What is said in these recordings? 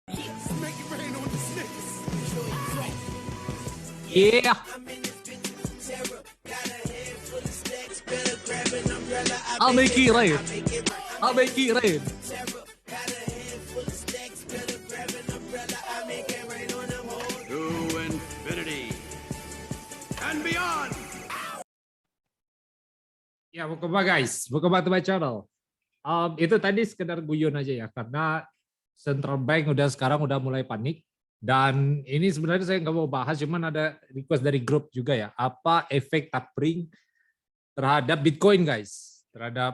Iya, I'll make it rain. I'll make it rain. To infinity and beyond. Ya, welcome back guys. Welcome back to my channel. Itu tadi sekedar guyon aja ya, karena Central Bank sekarang udah mulai panik. Dan ini sebenarnya saya nggak mau bahas, cuman ada request dari grup juga ya. Apa efek tapering terhadap Bitcoin guys?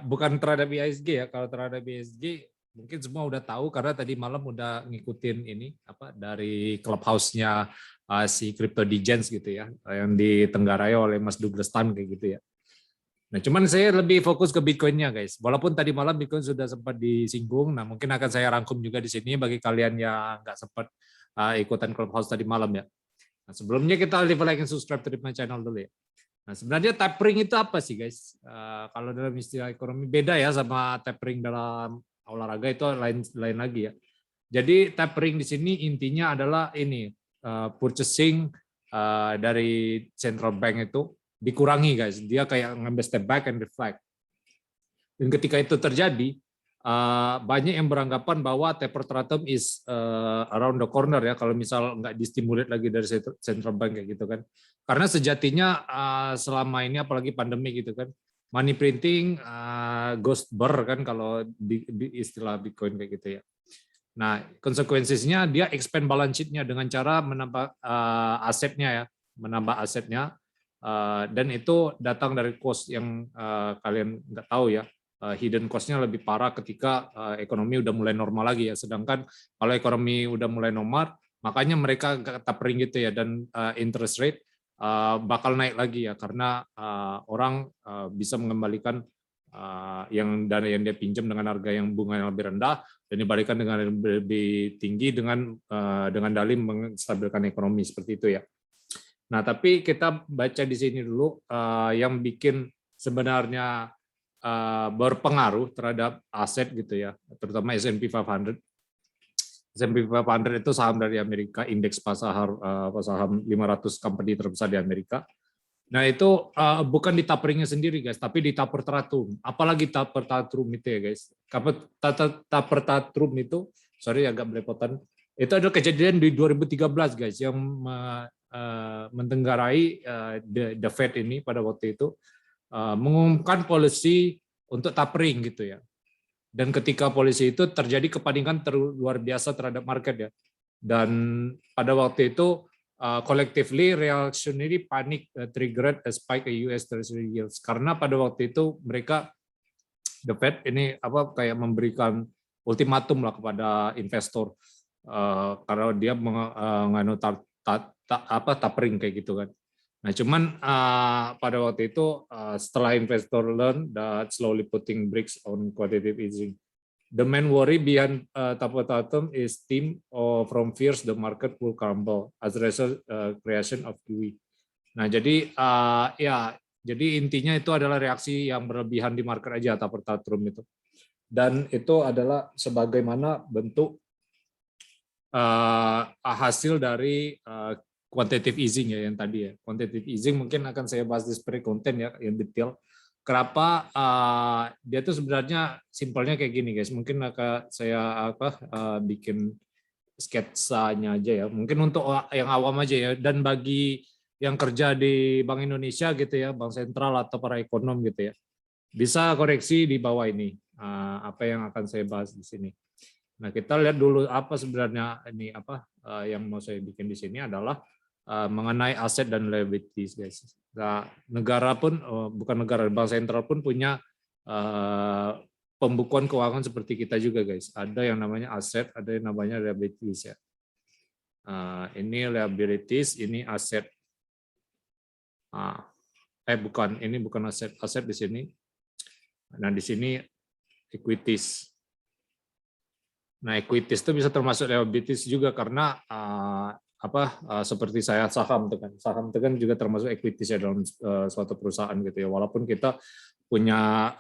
Bukan terhadap ISG ya. Kalau terhadap ISG mungkin semua udah tahu karena tadi malam udah ngikutin ini apa dari clubhouse-nya si Crypto Digence gitu ya, yang ditenggarai oleh Mas Douglas Tan kayak gitu ya. Nah, cuman saya lebih fokus ke Bitcoin-nya guys. Walaupun tadi malam Bitcoin sudah sempat disinggung, nah mungkin akan saya rangkum juga di sini bagi kalian yang nggak sempat ikutan clubhouse tadi malam ya. Nah, sebelumnya kita leave a like and subscribe to my channel dulu ya. Nah, sebenarnya tapering itu apa sih guys? Kalau dalam istilah ekonomi beda ya sama tapering dalam olahraga, itu lain lagi ya. Jadi tapering di sini intinya adalah ini purchasing dari central bank itu dikurangi guys. Dia kayak ngambil step back and reflect. Dan ketika itu terjadi, banyak yang beranggapan bahwa taper tantrum is around the corner ya, kalau misal nggak distimulate lagi dari central bank kayak gitu kan. Karena sejatinya selama ini apalagi pandemi gitu kan, money printing ghost burr kan kalau di istilah Bitcoin kayak gitu ya. Nah, konsekuensinya dia expand balance sheet-nya dengan cara menambah asetnya ya, menambah asetnya, dan itu datang dari cost yang kalian nggak tahu ya. Hidden cost-nya lebih parah ketika ekonomi udah mulai normal lagi ya. Sedangkan kalau ekonomi udah mulai normal, makanya mereka tapering gitu ya, dan interest rate bakal naik lagi ya, karena orang bisa mengembalikan yang dana yang dia pinjam dengan harga yang bunga yang lebih rendah dan dibalikan dengan lebih tinggi dengan dalih menstabilkan ekonomi seperti itu ya. Nah, tapi kita baca di sini dulu yang bikin sebenarnya berpengaruh terhadap aset gitu ya, terutama S&P 500. S&P 500 itu saham dari Amerika, indeks pasar saham 500 company terbesar di Amerika. Nah, itu bukan di taperingnya sendiri guys, tapi di taper tantrum. Apalagi taper tantrum itu ya guys. Taper tantrum itu, sorry agak belepotan, itu adalah kejadian di 2013 guys, yang mentenggarai the Fed ini pada waktu itu mengumumkan polisi untuk tapering gitu ya. Dan ketika polisi itu terjadi kepanikan luar biasa terhadap market ya. Dan pada waktu itu collectively reactionary panic triggered a spike in US Treasury yields, karena pada waktu itu mereka the Fed ini kayak memberikan ultimatum lah kepada investor karena dia menganu tapering kayak gitu kan. Nah, cuman pada waktu itu setelah investor learn that slowly putting bricks on quantitative easing, the main worry behind taper tantrum is stem from fears the market will crumble as a result creation of QE. Nah, jadi jadi intinya itu adalah reaksi yang berlebihan di market aja taper tantrum itu. Dan itu adalah sebagaimana bentuk hasil dari quantitative easing ya yang tadi ya. Quantitative easing mungkin akan saya bahas di spray content ya yang detail. Kenapa dia tuh sebenarnya simpelnya kayak gini guys. Mungkin akan saya bikin sketsanya aja ya. Mungkin untuk yang awam aja ya, dan bagi yang kerja di Bank Indonesia gitu ya, Bank Sentral atau para ekonom gitu ya, bisa koreksi di bawah ini apa yang akan saya bahas di sini. Nah, kita lihat dulu apa sebenarnya ini yang mau saya bikin di sini adalah mengenai aset dan liabilities guys. Nah, negara pun bukan negara, bank sentral pun punya pembukuan keuangan seperti kita juga guys. Ada yang namanya aset, ada yang namanya liabilities ya. Ini liabilities, ini aset. Ini bukan aset, aset di sini. Nah, di sini equities. Nah, equities itu bisa termasuk liabilities juga karena seperti saya saham itu kan juga termasuk equity ya dalam suatu perusahaan gitu ya, walaupun kita punya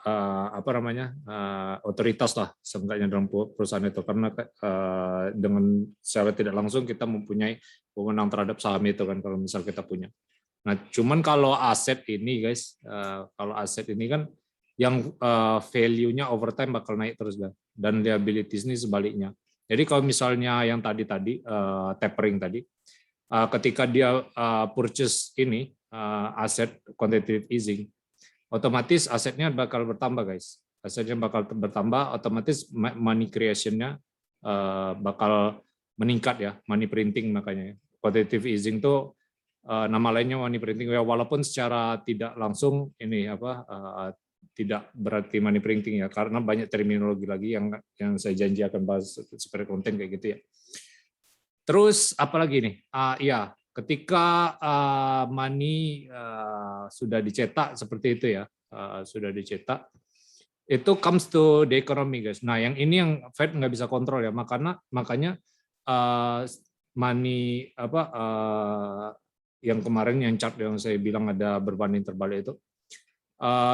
otoritas lah seenggaknya dalam perusahaan itu, karena dengan secara tidak langsung kita mempunyai wewenang terhadap saham itu kan kalau misal kita punya. Nah, cuman kalau aset ini guys, kalau aset ini kan yang value-nya over time bakal naik terus kan, dan liabilities ini sebaliknya. Jadi kalau misalnya yang tadi tapering tadi, ketika dia purchase ini aset quantitative easing, otomatis asetnya bakal bertambah guys. Asetnya bakal bertambah, otomatis money creation-nya bakal meningkat ya, money printing makanya. Quantitative easing itu nama lainnya money printing ya, walaupun secara tidak langsung ini tidak berarti money printing ya, karena banyak terminologi lagi yang saya janji akan bahas seperti konten kayak gitu ya. Terus apalagi nih? Ya, ketika money sudah dicetak seperti itu ya, sudah dicetak, itu comes to the economy guys. Nah, yang ini yang Fed nggak bisa kontrol ya, makanya money yang kemarin yang chart yang saya bilang ada berbanding terbalik itu.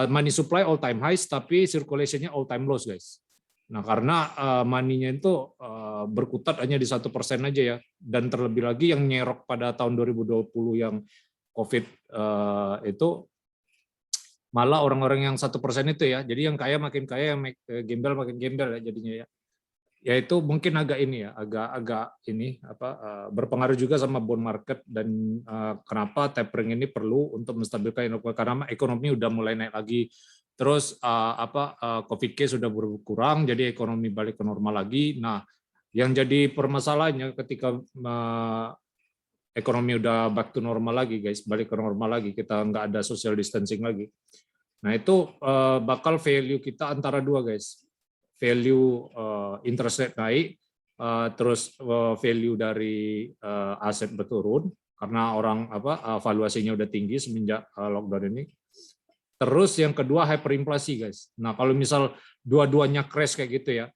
Money supply all time highs tapi circulation-nya all time lows guys. Nah, karena money-nya itu berkutat hanya di 1% aja ya, dan terlebih lagi yang nyerok pada tahun 2020 yang COVID itu malah orang-orang yang 1% itu ya. Jadi yang kaya makin kaya, yang gembel makin gembel ya jadinya ya. Ya itu mungkin agak ini ya, agak ini berpengaruh juga sama bond market, dan kenapa tapering ini perlu untuk menstabilkan karena ekonomi udah mulai naik lagi. Terus COVID case sudah berkurang, jadi ekonomi balik ke normal lagi. Nah, yang jadi permasalahannya ketika ekonomi udah back to normal lagi guys, balik ke normal lagi, kita nggak ada social distancing lagi. Nah itu bakal value kita antara dua guys. Value interest rate naik, terus value dari aset berturun karena orang valuasinya udah tinggi semenjak lockdown ini. Terus yang kedua hyperinflasi guys. Nah kalau misal dua-duanya crash kayak gitu ya,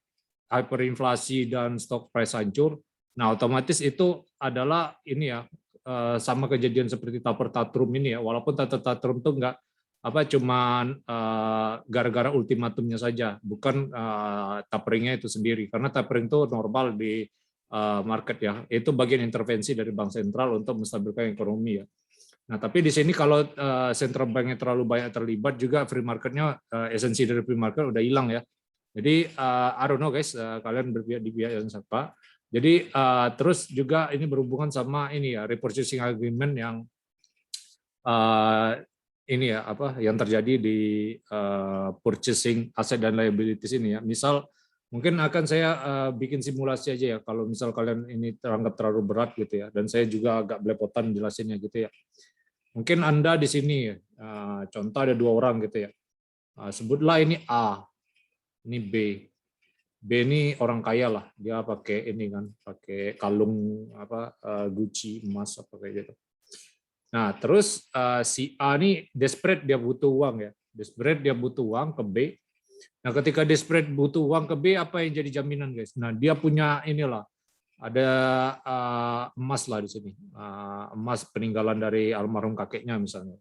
hyperinflasi dan stock price hancur, nah otomatis itu adalah ini ya, sama kejadian seperti taper tatrum ini ya, walaupun taper tatrum itu enggak cuman gara-gara ultimatumnya saja, bukan taperingnya itu sendiri, karena tapering itu normal di market ya, itu bagian intervensi dari bank sentral untuk menstabilkan ekonomi ya. Nah tapi di sini kalau central banknya terlalu banyak terlibat juga, free marketnya, esensi dari free market udah hilang ya. Jadi I don't know guys, kalian berpihak di pihak yang siapa. Jadi terus juga ini berhubungan sama ini ya, repurchasing agreement yang ini ya yang terjadi di purchasing aset dan liabilities ini ya. Misal mungkin akan saya bikin simulasi aja ya, kalau misal kalian ini teranggap terlalu berat gitu ya, dan saya juga agak belepotan jelasinnya gitu ya. Mungkin Anda di sini contoh ada dua orang gitu ya, sebutlah ini A, ini B. B ini orang kaya lah, dia pakai ini kan, pakai kalung Gucci emas apa kayak gitu. Nah, terus si A ini desperate, dia butuh uang ya. Desperate, dia butuh uang ke B. Nah, ketika desperate butuh uang ke B, apa yang jadi jaminan, guys? Nah, dia punya inilah, ada emas lah di sini. Emas peninggalan dari almarhum kakeknya misalnya.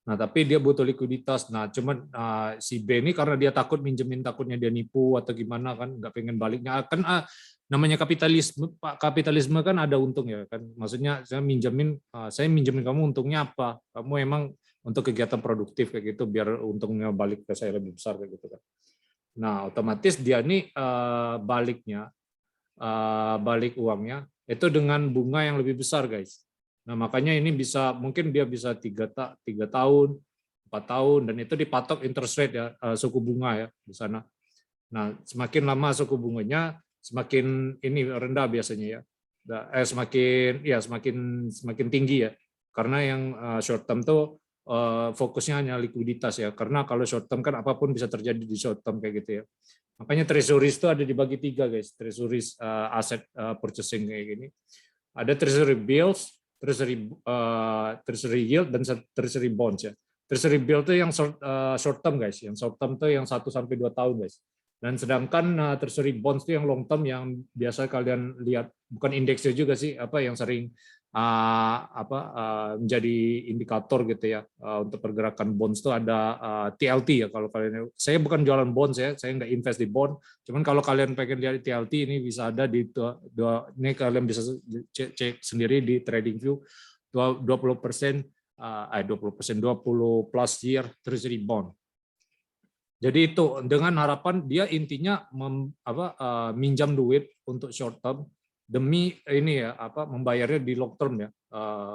Nah, tapi dia butuh likuiditas. Nah, cuman si B ini karena dia takut minjemin, takutnya dia nipu atau gimana kan, nggak pengen baliknya. Kan namanya kapitalisme kan ada untung ya kan. Maksudnya saya minjemin kamu, untungnya apa? Kamu emang untuk kegiatan produktif kayak gitu, biar untungnya balik ke saya lebih besar kayak gitu kan. Nah, otomatis dia nih balik uangnya itu dengan bunga yang lebih besar, guys. Nah, makanya ini mungkin dia bisa 3 tahun, 4 tahun, dan itu dipatok interest rate ya, suku bunga ya di sana. Nah, semakin lama suku bunganya semakin ini rendah biasanya ya. Semakin tinggi ya. Karena yang short term tuh fokusnya hanya likuiditas ya. Karena kalau short term kan apapun bisa terjadi di short term kayak gitu ya. Makanya treasuries itu ada dibagi 3 guys. Treasuries asset purchasing kayak gini. Ada treasury bills, treasury yield, dan treasury bonds ya. Treasury bill itu yang short term guys. Yang short term itu yang 1 sampai 2 tahun guys. Dan sedangkan treasury bonds itu yang long term yang biasa kalian lihat, bukan indeksnya juga sih, apa yang sering menjadi indikator gitu ya untuk pergerakan bonds itu ada TLT ya. Kalau kalian, saya bukan jualan bonds ya, saya nggak invest di bond. Cuman kalau kalian pengen lihat TLT ini bisa ada di ini kalian bisa cek sendiri di TradingView 20%, 20 plus year treasury bond. Jadi itu dengan harapan dia intinya minjam duit untuk short term demi ini ya membayarnya di long term ya,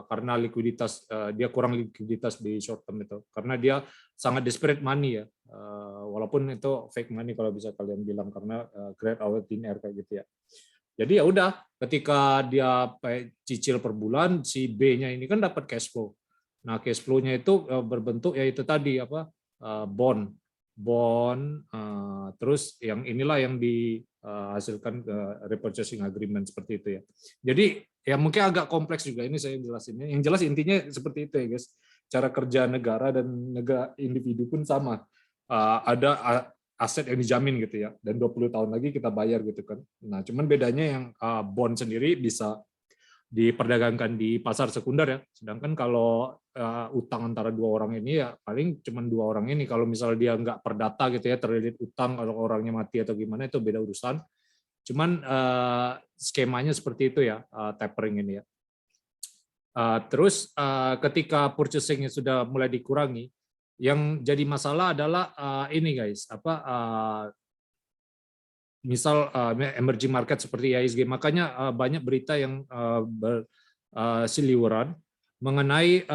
karena likuiditas dia kurang likuiditas di short term itu karena dia sangat desperate money ya, walaupun itu fake money kalau bisa kalian bilang karena create out thin air kayak gitu ya. Jadi ya udah ketika dia cicil per bulan si B-nya ini kan dapat cash flow. Nah cash flow-nya itu berbentuk ya itu tadi bond, terus yang inilah yang dihasilkan ke repurchasing agreement seperti itu ya. Jadi ya mungkin agak kompleks juga ini saya jelasinnya. Yang jelas intinya seperti itu ya guys. Cara kerja negara dan negara individu pun sama. Ada aset yang dijamin gitu ya. Dan 20 tahun lagi kita bayar gitu kan. Nah, cuman bedanya yang bond sendiri bisa diperdagangkan di pasar sekunder ya. Sedangkan kalau utang antara dua orang ini ya paling cuma dua orang ini. Kalau misalnya dia nggak perdata gitu ya, terlilit utang kalau orangnya mati atau gimana itu beda urusan. Cuman skemanya seperti itu ya, tapering ini ya. Terus ketika purchasing-nya sudah mulai dikurangi, yang jadi masalah adalah ini guys, misal emerging market seperti ISG, makanya banyak berita yang berseliweran mengenai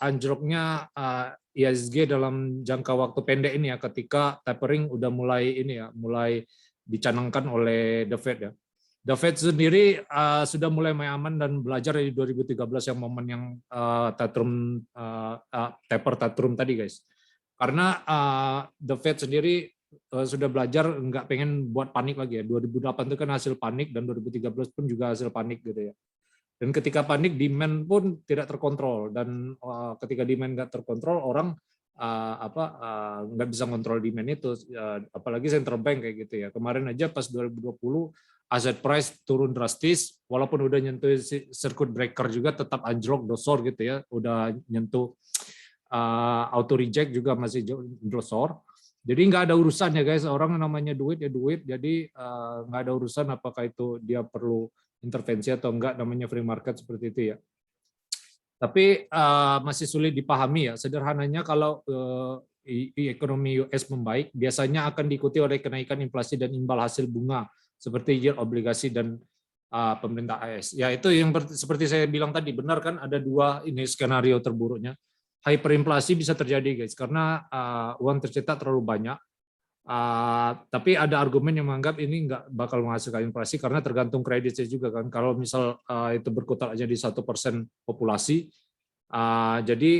anjloknya ISG dalam jangka waktu pendek ini ya, ketika tapering udah mulai ini ya, mulai dicanangkan oleh The Fed ya. The Fed sendiri sudah mulai aman dan belajar dari 2013 yang momen yang taper tantrum tadi guys. Karena The Fed sendiri sudah belajar nggak pengen buat panik lagi ya. 2008 itu kan hasil panik dan 2013 pun juga hasil panik gitu ya. Dan ketika panik demand pun tidak terkontrol dan ketika demand nggak terkontrol orang nggak bisa kontrol demand itu, apalagi central bank kayak gitu ya. Kemarin aja pas 2020 aset price turun drastis, walaupun udah nyentuh circuit breaker juga tetap anjlok dosor gitu ya. Udah nyentuh auto reject juga masih dosor. Jadi nggak ada urusan ya guys, orang namanya duit ya duit, jadi nggak ada urusan apakah itu dia perlu intervensi atau enggak, namanya free market seperti itu ya. Tapi masih sulit dipahami ya, sederhananya kalau ekonomi US membaik, biasanya akan diikuti oleh kenaikan inflasi dan imbal hasil bunga, seperti yield obligasi dan pemerintah AS. Ya itu yang seperti saya bilang tadi, benar kan ada dua ini skenario terburuknya. Hyperinflasi bisa terjadi guys karena uang tercetak terlalu banyak, tapi ada argumen yang menganggap ini nggak bakal menghasilkan inflasi karena tergantung kreditnya juga kan. Kalau misal itu berkutat aja di 1% populasi, jadi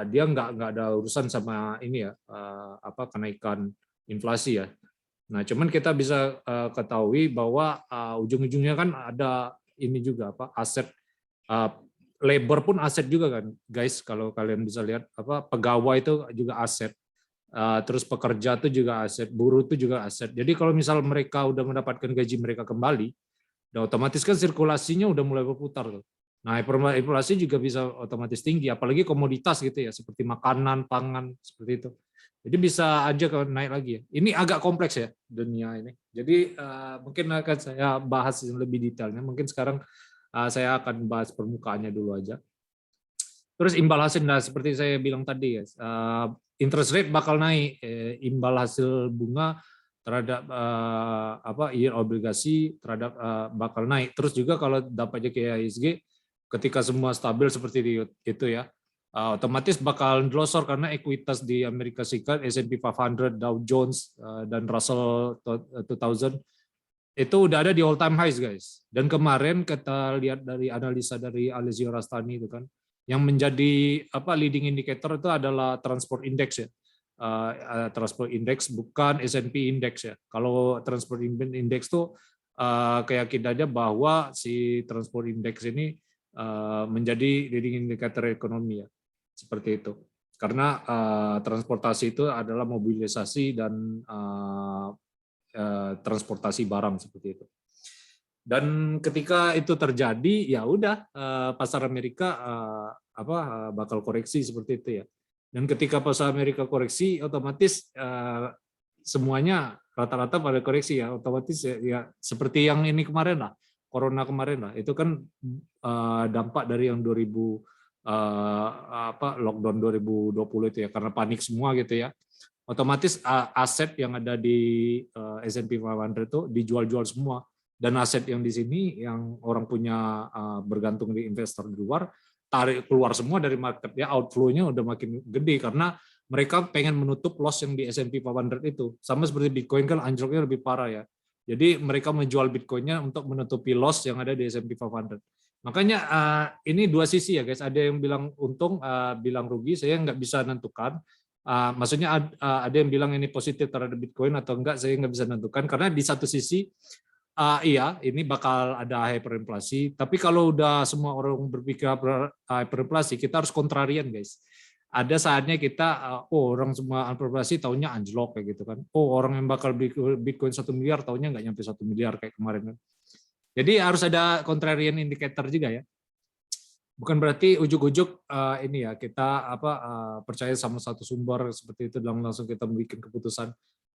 dia nggak ada urusan sama ini ya, kenaikan inflasi ya. Nah cuman kita bisa ketahui bahwa ujung-ujungnya kan ada ini juga aset, labor pun aset juga kan guys, kalau kalian bisa lihat pegawai itu juga aset, terus pekerja itu juga aset, buruh itu juga aset. Jadi kalau misal mereka udah mendapatkan gaji mereka kembali, dan otomatis kan sirkulasinya udah mulai berputar tuh. Nah inflasi juga bisa otomatis tinggi, apalagi komoditas gitu ya seperti makanan, pangan seperti itu. Jadi bisa aja kalau naik lagi ya. Ini agak kompleks ya dunia ini. Jadi mungkin akan saya bahas lebih detailnya. Mungkin sekarang saya akan bahas permukaannya dulu aja. Terus imbal hasil, nah seperti saya bilang tadi ya, interest rate bakal naik, imbal hasil bunga terhadap yield obligasi terhadap bakal naik. Terus juga kalau dapatnya ke ISG, ketika semua stabil seperti itu ya, otomatis bakal glosor karena ekuitas di Amerika Serikat, S&P 500, Dow Jones, dan Russell 2000 itu udah ada di all time highs guys. Dan kemarin kita lihat dari analisa dari Alessio Rastani itu kan, yang menjadi leading indicator itu adalah transport index ya. Transport index bukan S&P index ya. Kalau transport index itu keyakinannya bahwa si transport index ini menjadi leading indicator ekonomi ya. Seperti itu. Karena transportasi itu adalah mobilisasi dan transportasi barang seperti itu. Dan ketika itu terjadi, ya udah pasar Amerika bakal koreksi seperti itu ya. Dan ketika pasar Amerika koreksi, otomatis semuanya rata-rata pada koreksi ya, otomatis ya seperti yang ini kemarin lah, corona kemarin lah, itu kan dampak dari yang 2000 lockdown 2020 itu ya, karena panik semua gitu ya. Otomatis aset yang ada di S&P 500 itu dijual-jual semua. Dan aset yang di sini yang orang punya bergantung di investor di luar, tarik keluar semua dari market ya, outflow-nya udah makin gede karena mereka pengen menutup loss yang di S&P 500 itu. Sama seperti Bitcoin kan anjloknya lebih parah ya. Jadi mereka menjual Bitcoin-nya untuk menutupi loss yang ada di S&P 500. Makanya ini dua sisi ya guys, ada yang bilang untung, bilang rugi, saya nggak bisa nentukan. Maksudnya ada yang bilang ini positif terhadap Bitcoin atau enggak, saya nggak bisa nentukan karena di satu sisi iya, ini bakal ada hyperinflasi. Tapi kalau udah semua orang berpikir hyperinflasi, kita harus kontrarian, guys. Ada saatnya kita, orang semua hyperinflasi, taunya anjlok kayak gitu kan. Orang yang bakal Bitcoin 1 miliar, taunya nggak nyampe 1 miliar kayak kemarin kan. Jadi harus ada contrarian indicator juga ya. Bukan berarti ujuk-ujuk ini ya kita percaya sama satu sumber seperti itu dan langsung kita bikin keputusan.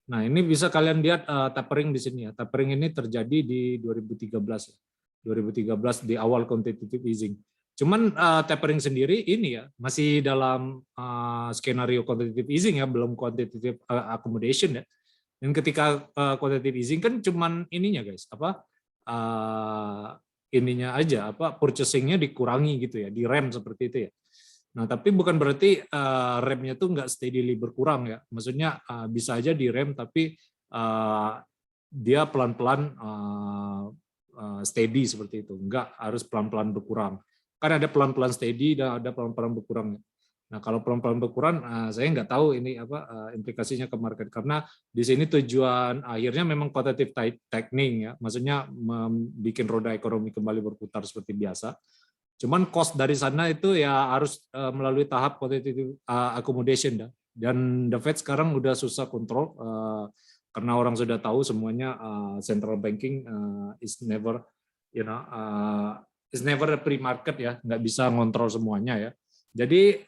Nah, ini bisa kalian lihat tapering di sini ya. Tapering ini terjadi di 2013 ya. 2013 di awal quantitative easing. Cuman tapering sendiri ini ya masih dalam skenario quantitative easing ya, belum quantitative accommodation ya. Dan ketika quantitative easing kan cuman ininya guys, ininya aja purchasing-nya dikurangi gitu ya, direm seperti itu ya. Nah, tapi bukan berarti remnya tuh nggak steadily berkurang ya. Maksudnya bisa aja direm, tapi dia pelan-pelan steady seperti itu. Nggak harus pelan-pelan berkurang. Kan ada pelan-pelan steady dan ada pelan-pelan berkurang. Nah, kalau pelan-pelan berkurang, saya nggak tahu ini implikasinya ke market. Karena di sini tujuan akhirnya memang quantitative tightening ya. Maksudnya membuat roda ekonomi kembali berputar seperti biasa. Cuman cost dari sana itu ya harus melalui tahap quantitative accommodation dan the Fed sekarang udah susah kontrol karena orang sudah tahu semuanya central banking is never a free market ya, nggak bisa ngontrol semuanya ya. Jadi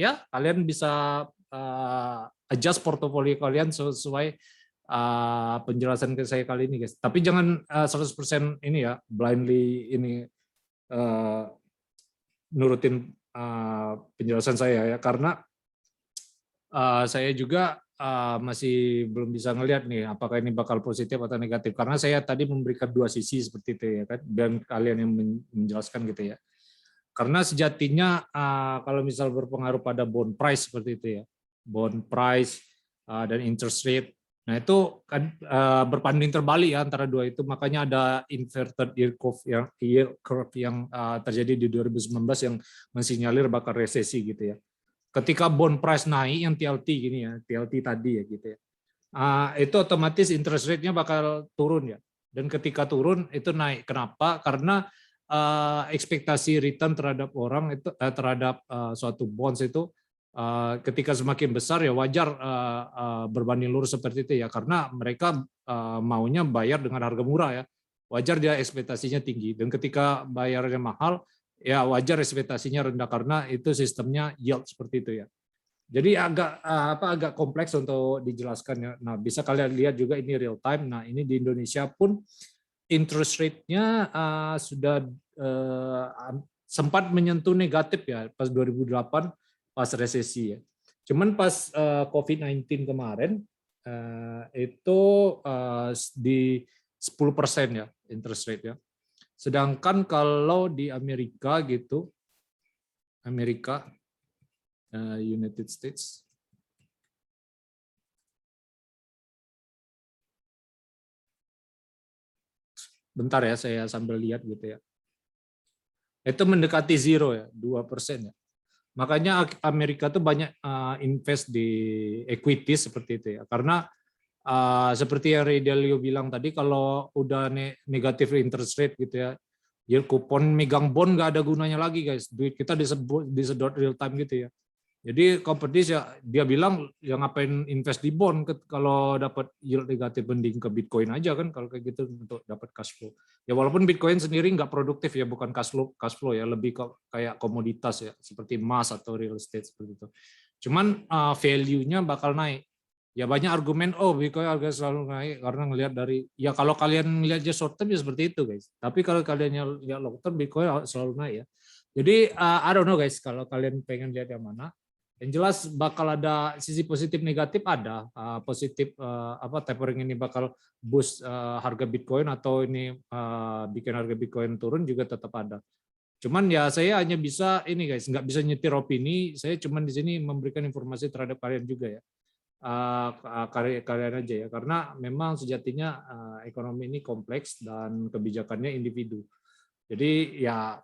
ya kalian bisa adjust portofolio kalian sesuai penjelasan ke saya kali ini guys. Tapi jangan 100% ini ya blindly ini nurutin penjelasan saya ya, karena saya juga masih belum bisa ngelihat nih apakah ini bakal positif atau negatif, karena saya tadi memberikan dua sisi seperti itu ya kan, dan kalian yang menjelaskan gitu ya. Karena sejatinya kalau misal berpengaruh pada bond price seperti itu ya, bond price dan interest rate. Nah itu kan berbanding terbalik ya antara dua itu, makanya ada inverted yield curve yang terjadi di 2019 yang mensinyalir bakal resesi gitu ya. Ketika bond price naik yang TLT gini ya, TLT tadi ya gitu ya, itu otomatis interest rate-nya bakal turun ya. Dan ketika turun itu naik. Kenapa? Karena ekspektasi return terhadap orang itu terhadap suatu bonds itu ketika semakin besar ya wajar berbanding lurus seperti itu ya, karena mereka maunya bayar dengan harga murah ya, wajar dia ekspektasinya tinggi, dan ketika bayarnya mahal ya wajar ekspektasinya rendah karena itu sistemnya yield seperti itu ya. Jadi agak kompleks untuk dijelaskan ya. Nah, bisa kalian lihat juga ini real time. Nah, ini di Indonesia pun interest rate-nya sudah sempat menyentuh negatif ya pas 2008 pas resesi ya. Cuman pas COVID-19 kemarin itu di 10% ya interest rate ya. Sedangkan kalau di Amerika gitu, United States, bentar ya saya sambil lihat gitu ya. Itu mendekati zero ya, 2% ya. Makanya Amerika tuh banyak invest di equity seperti itu ya. Karena seperti yang Ray Dalio bilang tadi, kalau udah negatif interest rate gitu ya, yield kupon megang bond nggak ada gunanya lagi guys. Duit kita disedot real time gitu ya. Jadi companies ya dia bilang ya ngapain invest di bond kalau dapat yield negatif, mending ke Bitcoin aja kan kalau kayak gitu untuk dapat cash flow. Ya walaupun Bitcoin sendiri nggak produktif ya, bukan cash flow ya, lebih kayak komoditas ya seperti emas atau real estate seperti itu. Cuman value-nya bakal naik. Ya banyak argumen Bitcoin harga selalu naik karena ngelihat dari ya kalau kalian lihat aja short term ya seperti itu guys. Tapi kalau kalian lihat long term Bitcoin selalu naik ya. Jadi I don't know guys kalau kalian pengen lihat yang mana. Yang jelas bakal ada sisi positif negatif ada. Positif tapering ini bakal boost harga Bitcoin atau ini bikin harga Bitcoin turun juga tetap ada. Cuman ya saya hanya bisa ini guys, nggak bisa nyetir opini. Saya cuman di sini memberikan informasi terhadap kalian juga ya. Kalian aja ya, karena memang sejatinya ekonomi ini kompleks dan kebijakannya individu. Jadi ya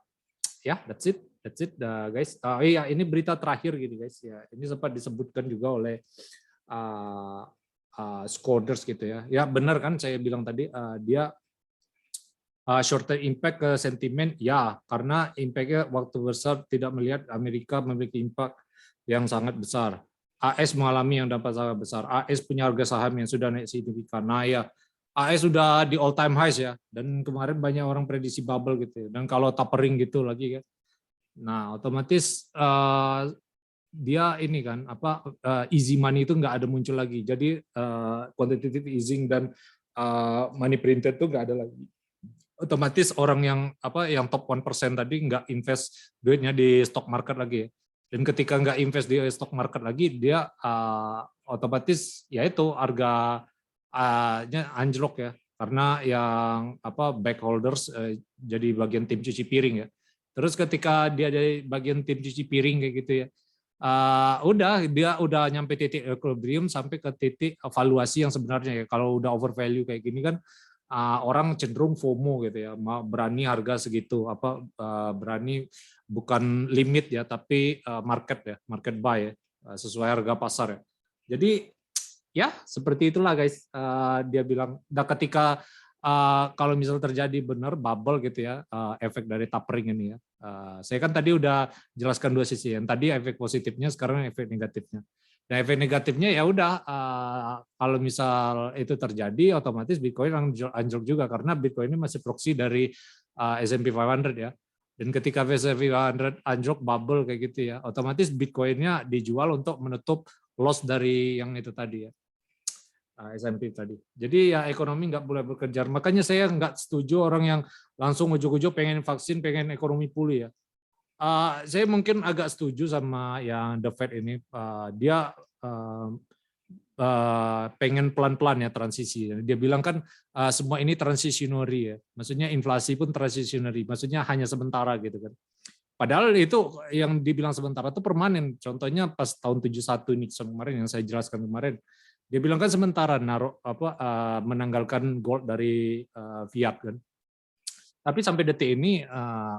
that's it guys. Iya ini berita terakhir gitu guys ya. Ini sempat disebutkan juga oleh Scoders gitu ya. Ya benar kan saya bilang tadi dia short term impact ke sentimen ya, karena impactnya waktu besar tidak melihat Amerika memiliki impact yang sangat besar. AS mengalami yang dapat sangat besar. AS punya harga saham yang sudah naik signifikan. Nah ya AS sudah di all time highs ya, dan kemarin banyak orang prediksi bubble gitu ya. Dan kalau tapering gitu lagi kan, nah otomatis dia ini kan easy money itu nggak ada muncul lagi. Jadi quantitative easing dan money printed itu nggak ada lagi. Otomatis orang yang top 1% tadi nggak invest duitnya di stock market lagi ya. Dan ketika nggak invest di stock market lagi, dia otomatis ya itu harganya anjlok ya, karena yang backholders jadi bagian tim cuci piring ya. Terus ketika dia jadi bagian tim cuci piring kayak gitu ya, dia udah nyampe titik equilibrium sampai ke titik valuasi yang sebenarnya ya. Kalau udah overvalue kayak gini kan orang cenderung FOMO gitu ya, berani harga segitu, berani bukan limit ya, tapi market buy ya, sesuai harga pasar ya. Jadi ya seperti itulah guys. Dia bilang, ketika kalau misal terjadi benar bubble gitu ya, efek dari tapering ini ya. Saya kan tadi udah jelaskan dua sisi, yang tadi efek positifnya, sekarang efek negatifnya. Nah, efek negatifnya ya udah kalau misal itu terjadi otomatis Bitcoin anjlok juga, karena Bitcoin ini masih proxy dari S&P 500 ya. Dan ketika S&P 500 anjlok bubble kayak gitu ya, otomatis Bitcoin-nya dijual untuk menutup loss dari yang itu tadi ya. S&P tadi. Jadi ya ekonomi nggak boleh berkejar. Makanya saya nggak setuju orang yang langsung ujuk-ujuk pengen vaksin, pengen ekonomi pulih ya. Saya mungkin agak setuju sama yang The Fed ini. Dia pengen pelan-pelan ya transisi. Dia bilang kan semua ini transitionary ya. Maksudnya inflasi pun transitionary. Maksudnya hanya sementara gitu kan. Padahal itu yang dibilang sementara itu permanen. Contohnya pas tahun 71 Nixon kemarin yang saya jelaskan kemarin. Dia bilang kan sementara menanggalkan gold dari fiat kan. Tapi sampai detik ini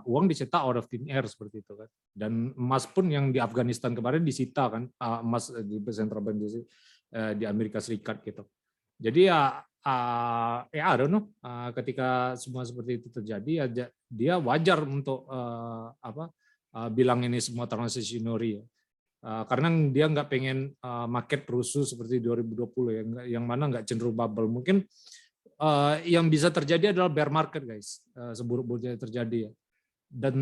uang dicetak out of thin air seperti itu kan. Dan emas pun yang di Afghanistan kemarin disita kan, emas di Central Bank di Amerika Serikat gitu. Jadi ya I don't know, ketika semua seperti itu terjadi ya dia wajar untuk bilang ini semua transitionary ya. Karena dia nggak pengen market rusuh seperti 2020 ya, yang mana nggak cenderung bubble. Mungkin yang bisa terjadi adalah bear market guys, seburuk-buruknya terjadi ya. Dan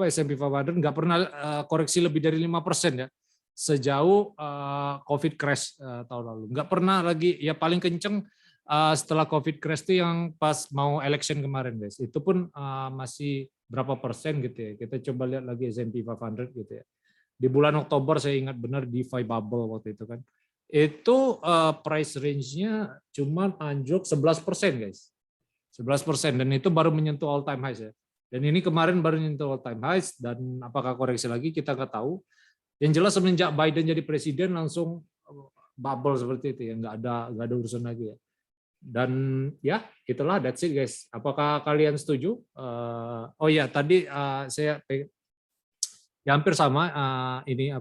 S&P 500 nggak pernah koreksi lebih dari 5% ya sejauh COVID crash tahun lalu. Nggak pernah lagi, ya paling kenceng setelah COVID crash itu yang pas mau election kemarin guys. Itu pun masih berapa persen gitu ya. Kita coba lihat lagi S&P 500 gitu ya. Di bulan Oktober saya ingat benar DeFi bubble waktu itu kan. Itu price range-nya cuma anjlok 11% guys. 11%, dan itu baru menyentuh all time highs ya. Dan ini kemarin baru menyentuh all time highs, dan apakah koreksi lagi kita nggak tahu. Yang jelas semenjak Biden jadi presiden langsung bubble seperti itu ya, nggak ada urusan lagi ya. Dan ya itulah, that's it guys. Apakah kalian setuju? Oh ya tadi saya ya hampir sama ini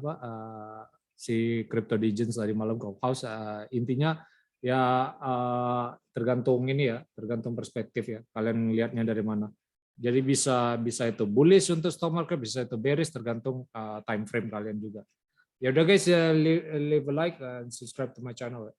si Crypto Digits dari malam Clubhouse, intinya ya tergantung ini ya, tergantung perspektif ya, kalian lihatnya dari mana. Jadi bisa itu bullish untuk stock market, bisa itu bearish, tergantung time frame kalian juga. Ya udah guys, leave a like and subscribe to my channel.